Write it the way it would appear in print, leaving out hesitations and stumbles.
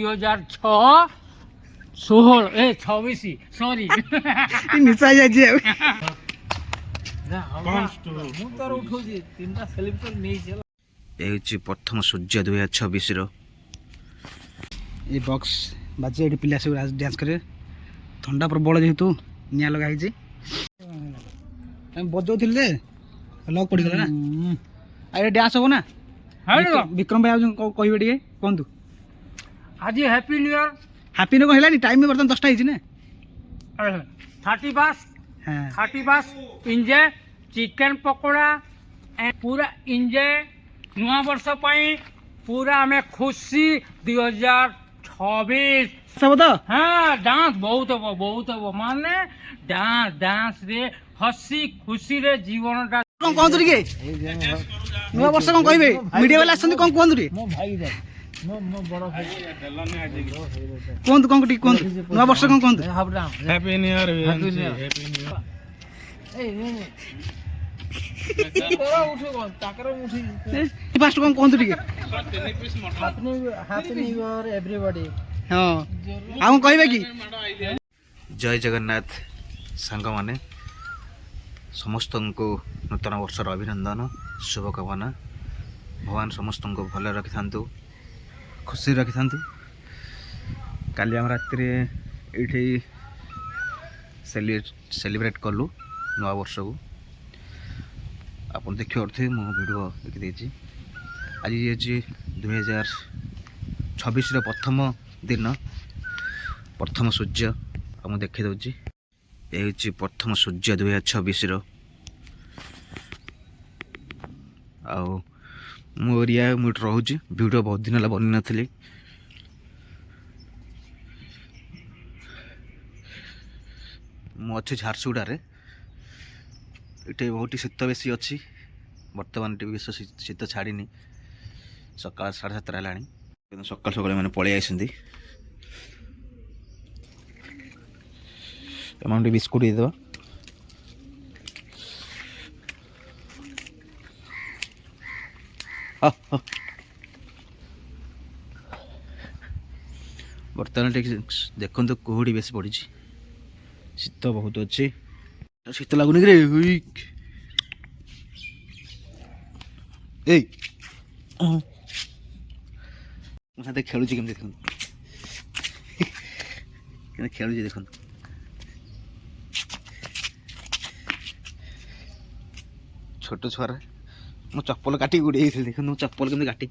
2006 ସରି ନିଶା ହେଇଯାଇଛି ଆଉ ମୁଁ ତାର ଉଠଉଛି ତିନିଟା ସେଲିବ୍ରେଟ ନେଇଛି। ଏ ହେଉଛି ପ୍ରଥମ ସୂର୍ଯ୍ୟ 2026ର ଏ ବକ୍ସ ବାଜି ଏଠି ପିଲା ସବୁ ଡ୍ୟାନ୍ସ କରିବେ। ଥଣ୍ଡା ପ୍ରବଳ ଯେହେତୁ ନିଆଁ ଲଗା ହେଇଛି ଆମେ ବଜାଉଥିଲି ଯେ ଲକ୍ ପଡ଼ିଗଲା ନା ଆଉ ଏଠି ଡ୍ୟାନ୍ସ ହବ ନା। ବିକ୍ରମ ଭାଇ ଆଉ କହିବେ ଟିକେ କୁହନ୍ତୁ। ଆଜି happy new year. Happy new ହେଲାନି ଟାଇମ୍ ବର୍ତ୍ତମାନ 10ଟା ହେଇଛି ନା। 31 ଇଞ୍ଜୟ ଚିକେନ ପକୋଡ଼ା ପୁରା ଇଞ୍ଜୟ ନୂଆ ବର୍ଷ ପାଇଁ ପୁରା ଆମେ ଖୁସି 2026 ସବୁ ତ ହଁ ଡାନ୍ସ ବହୁତ ହବ ମାନେ ଡାନ୍ସ ରେ ହସି ଖୁସିରେ ଜୀବନଟା। କଣ କୁହନ୍ତୁ ଟିକେ ନୂଆ ବର୍ଷ କଣ କହିବେ ମିଡ଼ିଆ ବାଲା ଆସଛନ୍ତି କଣ କୁହନ୍ତୁ ଟିକେ ମୋ ଭାଇ ମୋ ବଡ଼ ଭାଇ କୁହନ୍ତୁ କଣ ଟିକେ କୁହନ୍ତୁ ନୂଆ ବର୍ଷ କଣ କୁହନ୍ତୁ। Happy new year. ଫାଷ୍ଟ କଣ କୁହନ୍ତୁ ଟିକେ ହ୍ୟାପି ନ୍ୟୁ ଇୟର ଏଭରିବଡି। ହଁ ଆଉ କଣ କହିବେ କି। ଜୟ ଜଗନ୍ନାଥ ସାଙ୍ଗମାନେ ସମସ୍ତଙ୍କୁ ନୂତନ ବର୍ଷର ଅଭିନନ୍ଦନ ଶୁଭକାମନା। ଭଗବାନ ସମସ୍ତଙ୍କୁ ଭଲରେ ରଖିଥାନ୍ତୁ ଖୁସିରେ ରଖିଥାନ୍ତୁ। କାଲି ଆମ ରାତିରେ ଏଇଠି ସେଲିବ୍ରେଟ୍ କଲୁ ନୂଆ ବର୍ଷକୁ। ଆପଣ ଦେଖିପାରୁଥିବେ ମୁଁ ଭିଡ଼ିଓ ଦେଖିଦେଇଛି। ଆଜି ହେଉଛି 2026ର ପ୍ରଥମ ଦିନ ପ୍ରଥମ ସୂର୍ଯ୍ୟ ଆଉ ମୁଁ ଦେଖି ଦେଉଛି। ଏ ହେଉଛି ପ୍ରଥମ ସୂର୍ଯ୍ୟ 2026ର। ଆଉ ମୁଁ ଏରିଆ ମୁଁ ଏଠି ରହୁଛି ଭିଡ଼ିଓ ବହୁତ ଦିନ ହେଲା ବନେଇ ନଥିଲି। ମୁଁ ଅଛି ଝାରସୁଗୁଡ଼ାରେ। ଏଠି ବହୁତ ଶୀତ ବେଶୀ ଅଛି ବର୍ତ୍ତମାନ ଟିକେ ବେଶୀ ଶୀତ ଛାଡ଼ିନି। ସକାଳ 7:30 ହେଲାଣି କିନ୍ତୁ ସକାଳୁ ସକାଳୁ ମାନେ ପଳେଇ ଆସିଛନ୍ତି। ଏମାନଙ୍କୁ ଟିକେ ବିସ୍କୁଟ୍ ଦେଇଦେବା। ବର୍ତ୍ତମାନ ଟିକେ ଦେଖନ୍ତୁ କୁହୁଡ଼ି ବେଶୀ ପଡ଼ିଛି ଶୀତ ବହୁତ ଅଛି। ଶୀତ ଲାଗୁନି କିରେ ଏଇ ମୋ ସାଥେ ଖେଳୁଛି କେମିତି ଦେଖନ୍ତୁ କେମିତି ଖେଳୁଛି ଦେଖନ୍ତୁ। ଛୋଟ ଛୁଆରେ ମୁଁ ଚପଲ କାଟିକି ଉଡ଼େଇ ଦେଇଥିଲି ଦେଖନ୍ତୁ ମୁଁ ଚପଲ କେମିତି କାଟି